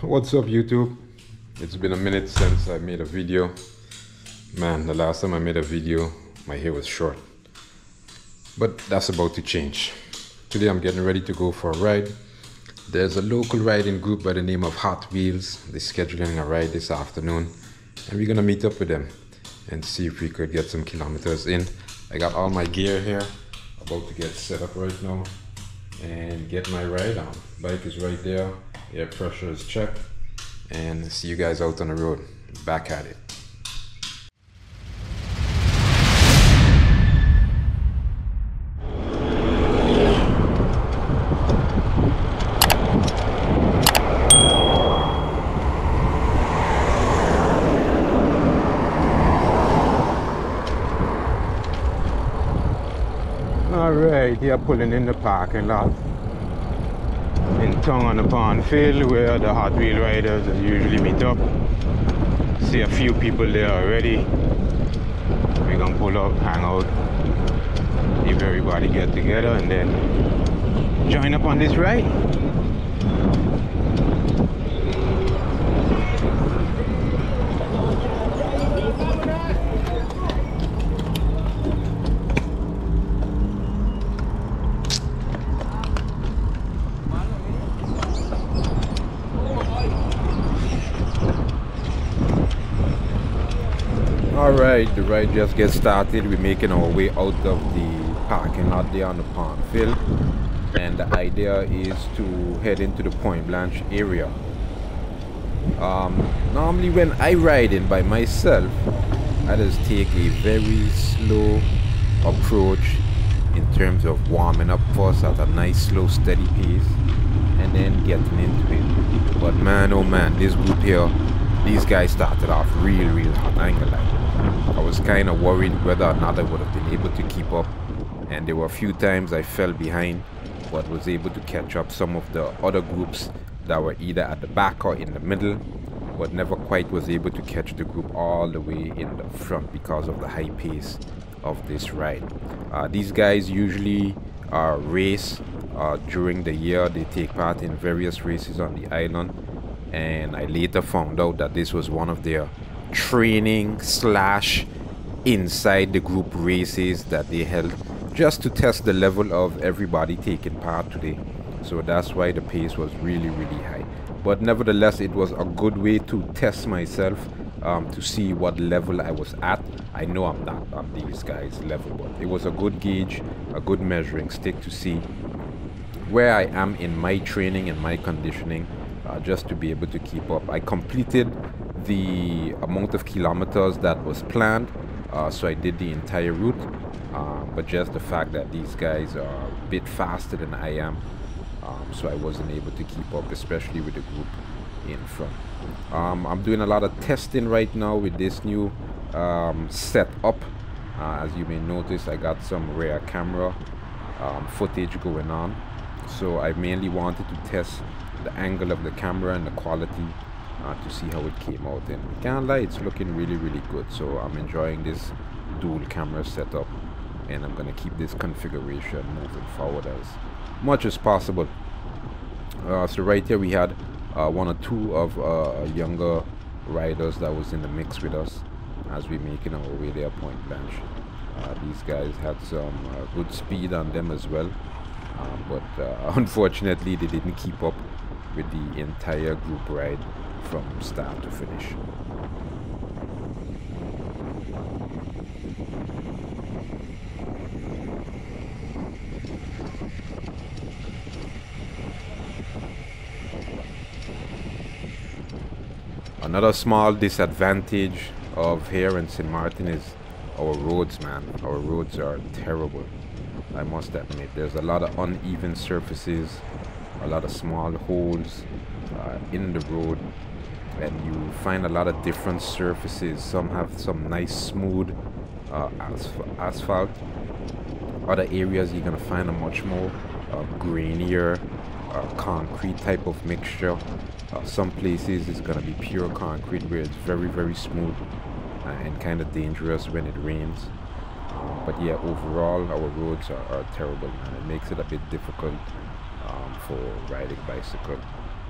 What's up, YouTube? It's been a minute since I made a video. Man, the last time I made a video my hair was short, but that's about to change. Today I'm getting ready to go for a ride. There's a local riding group by the name of Hot Wheels. They're scheduling a ride this afternoon, and we're gonna meet up with them and see if we could get some kilometers in. I got all my gear here, about to get set up right now and get my ride on. Bike is right there, air pressure is checked, and see you guys out on the road. Back at it. Alright, here pulling in the parking lot in town on the pond field where the Hot Wheel riders usually meet up. See a few people there already. We're gonna pull up, hang out, if everybody get together and then join up on this ride. Alright, the ride just gets started. We're making our way out of the parking lot there on the pond field, and the idea is to head into the Point Blanche area. Normally when I ride in by myself, I just take a very slow approach in terms of warming up first at a nice slow steady pace and then getting into it. But man, oh man, this group here, these guys started off real hot. I ain't gonna lie. I was kind of worried whether or not I would have been able to keep up, and there were a few times I fell behind but was able to catch up some of the other groups that were either at the back or in the middle, but never quite was able to catch the group all the way in the front because of the high pace of this ride. These guys usually race during the year. They take part in various races on the island, and I later found out that this was one of their training slash inside the group races that they held just to test the level of everybody taking part today. So that's why the pace was really high, but nevertheless it was a good way to test myself, to see what level I was at. I know I'm not on these guys level, but it was a good gauge, a good measuring stick to see where I am in my training and my conditioning, just to be able to keep up. I completed the amount of kilometers that was planned, so I did the entire route, but just the fact that these guys are a bit faster than I am, so I wasn't able to keep up, especially with the group in front. I'm doing a lot of testing right now with this new setup. As you may notice, I got some rear camera footage going on, so I mainly wanted to test the angle of the camera and the quality, to see how it came out, and can't lie, it's looking really good. So I'm enjoying this dual camera setup, and I'm gonna keep this configuration moving forward as much as possible. So right here we had one or two of younger riders that was in the mix with us as we making our way there Point Blanche. These guys had some good speed on them as well, but unfortunately they didn't keep up with the entire group ride from start to finish. Another small disadvantage of here in St. Maarten is our roads, man. Our roads are terrible, I must admit. There's a lot of uneven surfaces, a lot of small holes in the road, and you find a lot of different surfaces. Some have some nice smooth asphalt. Other areas you're gonna find a much more grainier concrete type of mixture. Some places it's gonna be pure concrete where it's very smooth and kind of dangerous when it rains. But yeah, overall our roads are terrible, man. It makes it a bit difficult for riding bicycle.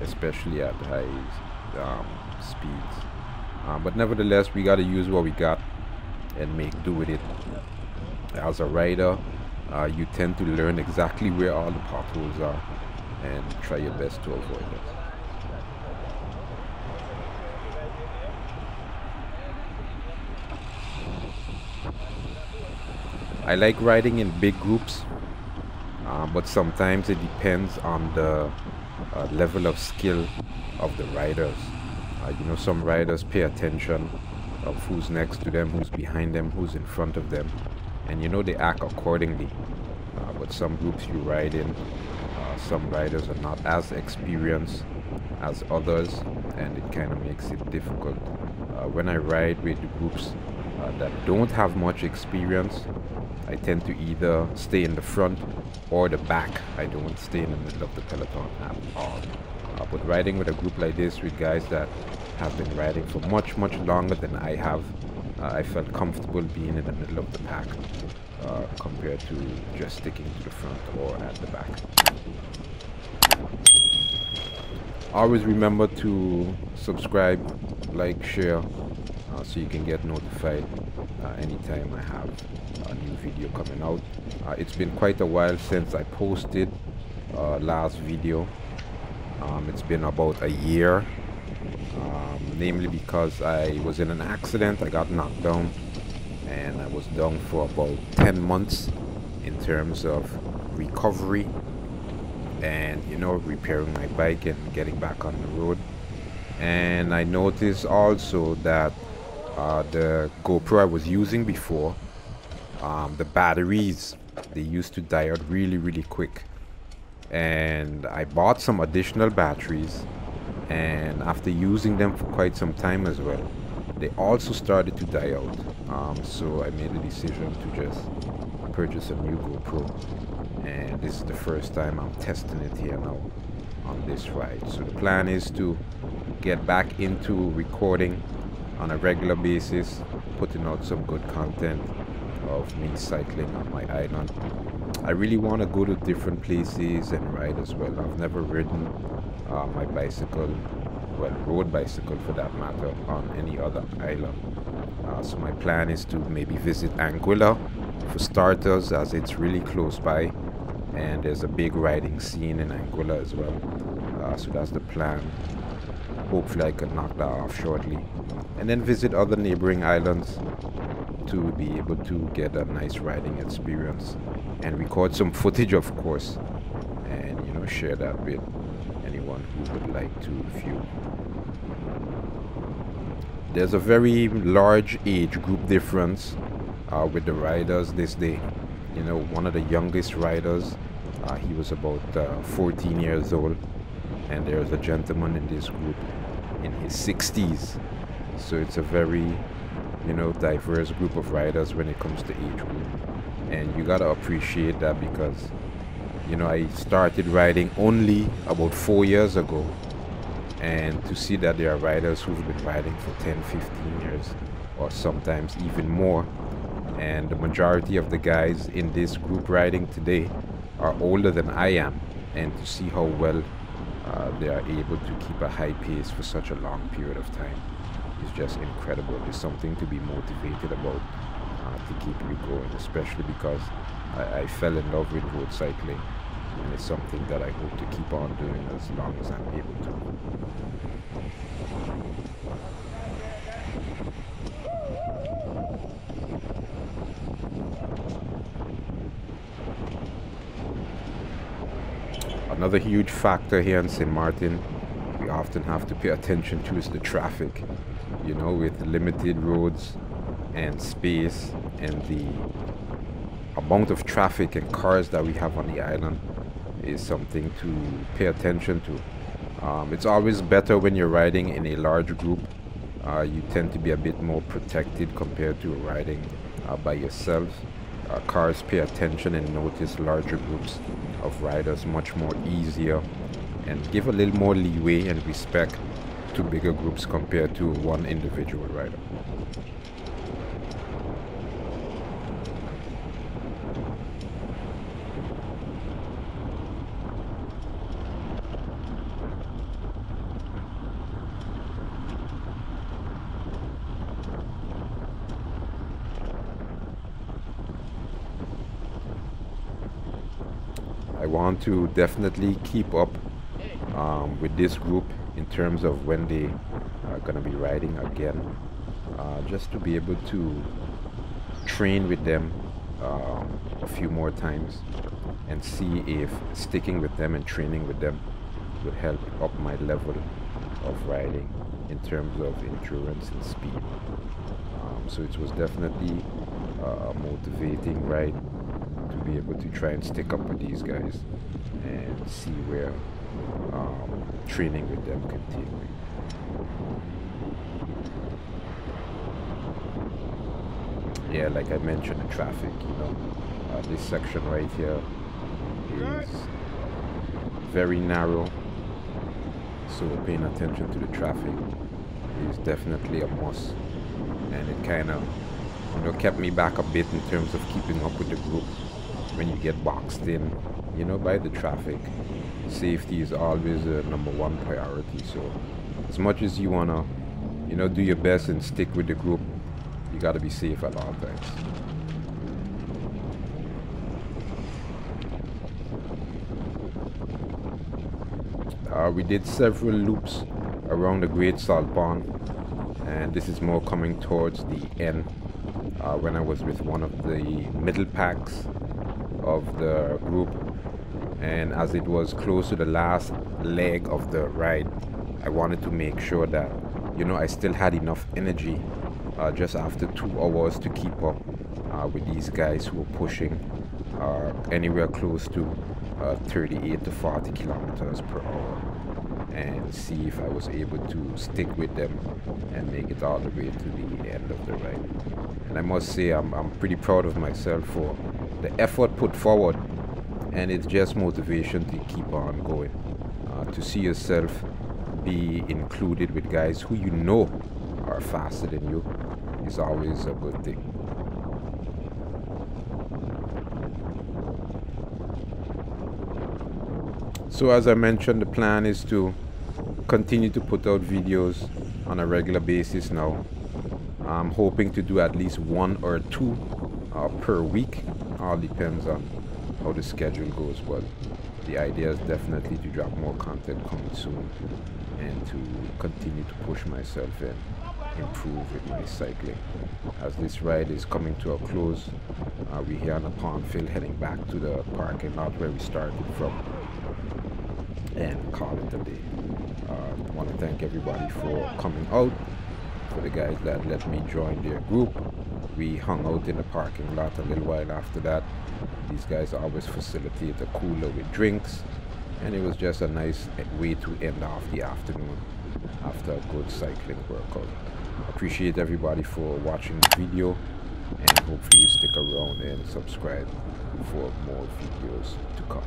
especially at high speeds. But nevertheless, we got to use what we got and make do with it. As a rider, you tend to learn exactly where all the potholes are and try your best to avoid them. I like riding in big groups, but sometimes it depends on the level of skill of the riders. Some riders pay attention of who's next to them, who's behind them, who's in front of them, and they act accordingly. But some groups you ride in, some riders are not as experienced as others, and it kind of makes it difficult. When I ride with groups that don't have much experience, I tend to either stay in the front or the back. I don't stay in the middle of the peloton at all. But riding with a group like this with guys that have been riding for much longer than I have, I felt comfortable being in the middle of the pack compared to just sticking to the front or at the back. Always remember to subscribe, like, share, so you can get notified anytime I have a new video coming out. It's been quite a while since I posted last video. It's been about a year, namely because I was in an accident. I got knocked down and I was down for about 10 months in terms of recovery and repairing my bike and getting back on the road. And I noticed also that the GoPro I was using before, the batteries, they used to die out really quick. And I bought some additional batteries, and after using them for quite some time as well, they also started to die out. So I made the decision to just purchase a new GoPro, and this is the first time I'm testing it here now on this ride. So the plan is to get back into recording on a regular basis, putting out some good content of me cycling on my island. I really want to go to different places and ride as well. I've never ridden my bicycle, well, road bicycle for that matter, on any other island. So my plan is to maybe visit Anguilla for starters, as it's really close by, and there's a big riding scene in Anguilla as well. So that's the plan. Hopefully I can knock that off shortly, and then visit other neighboring islands to be able to get a nice riding experience and record some footage, of course, and share that with anyone who would like to view. There's a very large age group difference with the riders this day. One of the youngest riders, he was about 14 years old, and there's a gentleman in this group in his 60s. So it's a very diverse group of riders when it comes to age group, and you gotta appreciate that, because I started riding only about 4 years ago, and to see that there are riders who've been riding for 10-15 years or sometimes even more, and the majority of the guys in this group riding today are older than I am, and to see how well they are able to keep a high pace for such a long period of time is just incredible. It's something to be motivated about, to keep me going, especially because I fell in love with road cycling, and it's something that I hope to keep on doing as long as I'm able to. Another huge factor here in St. Maarten we often have to pay attention to is the traffic. With limited roads and space and the amount of traffic and cars that we have on the island is something to pay attention to. It's always better when you're riding in a large group. You tend to be a bit more protected compared to riding by yourself. Cars pay attention and notice larger groups of riders much more easier, and give a little more leeway and respect to bigger groups compared to one individual rider. want to definitely keep up with this group in terms of when they are going to be riding again, just to be able to train with them a few more times and see if sticking with them and training with them would help up my level of riding in terms of endurance and speed. So it was definitely a motivating ride to be able to try and stick up with these guys and see where training with them can take me. Yeah, like I mentioned, the traffic, this section right here is very narrow, so paying attention to the traffic is definitely a must, and it kind of kept me back a bit in terms of keeping up with the group. When you get boxed in by the traffic, safety is always a #1 priority. So as much as you want to do your best and stick with the group, you got to be safe at all times. We did several loops around the Great Salt Pond, and this is more coming towards the end, when I was with one of the middle packs of the group, and as it was close to the last leg of the ride, I wanted to make sure that I still had enough energy just after 2 hours to keep up with these guys who were pushing anywhere close to 38 to 40 kilometers per hour, and see if I was able to stick with them and make it all the way to the end of the ride. And I must say I'm pretty proud of myself for the effort put forward, and it's just motivation to keep on going. To see yourself be included with guys who are faster than you is always a good thing. So as I mentioned, the plan is to continue to put out videos on a regular basis now. I'm hoping to do at least 1 or 2 per week. All depends on how the schedule goes, but the idea is definitely to drop more content coming soon and to continue to push myself and improve with my cycling. As this ride is coming to a close, we're here on the Pondfield heading back to the parking lot where we started from, and call it a day. I want to thank everybody for coming out. For the guys that let me join their group, we hung out in the parking lot a little while after that. These guys always facilitate a cooler with drinks, and it was just a nice way to end off the afternoon after a good cycling workout. Appreciate everybody for watching the video, and hopefully you stick around and subscribe for more videos to come.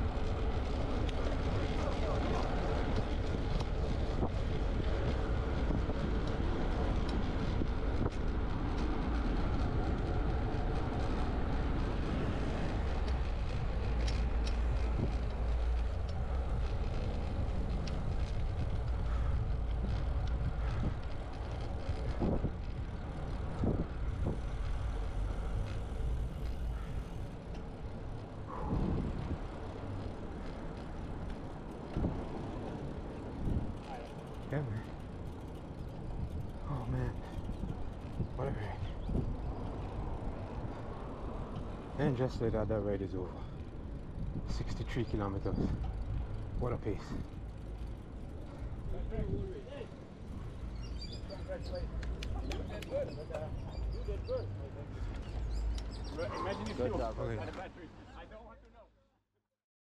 Yeah, man. Oh, man. What a ride. And just like that, that ride is over. 63 kilometers. What a pace. Imagine if you had a battery.